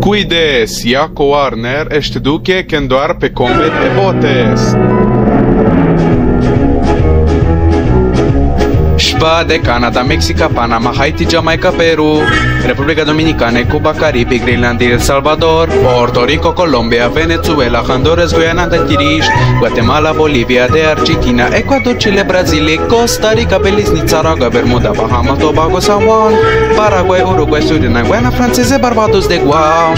Cuides, Iaco Warner ești duce când doar pe comet e botes. De Canada, Mexica, Panama, Haiti, Jamaica, Peru, República Dominicana, Cuba, Caribe, Groenlandia, El Salvador, Puerto Rico, Colombia, Venezuela, Honduras, Guyana, Haiti, Guatemala, Bolivia, de Argentina, Ecuador, Chile, Brasil, Costa Rica, Belize, Nicaragua, Bermuda, Bahamas, Tobago, San Juan, Paraguay, Uruguay, Suriname, Guiana Francesa, Barbados de Guam,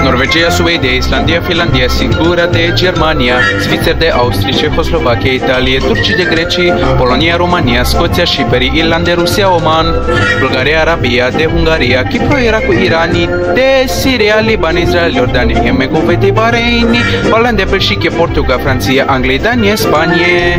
Norvegia, Suedia, Islandia, Finlandia, Singura de Germania, Svițer de Austria, Cehoslovacia, Italia, Turcia de Grecia, Polonia, Romania, Scoția, Cipri, Irlanda, Rusia, Oman, Bulgaria, Arabia, de Ungaria, Kipru, Irak, Iran, de Siria, Liban, Israel, Iordania, Yemen, Kuwait, Bahrain, Olanda, Belgica, Portugal, Franța, Anglia, Dania, Spania,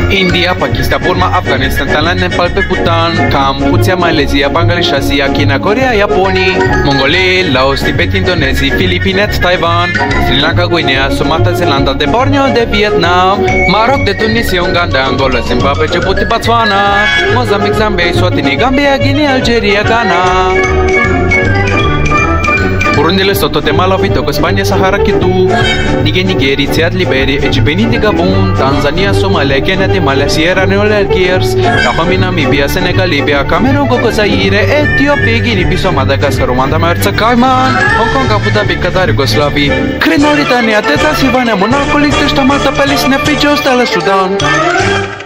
India, Pakistan, Burma, Afganistan, Thailand, Nepal, Bhutan, Cambodia, Malaysia, Bangladesh, Asia, China, Corea, Japonia, Mongolia, Laos, Tibet, Indonesia, Filipinas, Taiwan, Sri Lanka, Guinea, Sumatra, Zeeland, de Borneo, de Vietnam, Maroc, de Tunisia, Uganda, Angola, Zimbabwe, Djibouti, Botswana, Mozambique, Zambia, Swatini, Gambia, Guinea, Algeria, Ghana, Burundi, Lesotho, Malawi, Togo, Spania, Sahara, Kitu, Nigeria, Chad, Liberia, Djibouti, Gabon, Tanzania, Somalia, Kenya, Malaysia, Sierra Leone, Algiers, Dahomey, Namibia, Senegal, Libya, Cameroon, Congo, Zaire, Ethiopia, Guinea, Bissau, Madagascar, Rwanda, Mauritius, Cayman, Hong Kong, Abu Dhabi, Qatar, Yugoslavia, Mauritania, Teta, Silvania, Monaco, Liechtenstein, Malta, Palestina, Fiji, Australia, Sudan.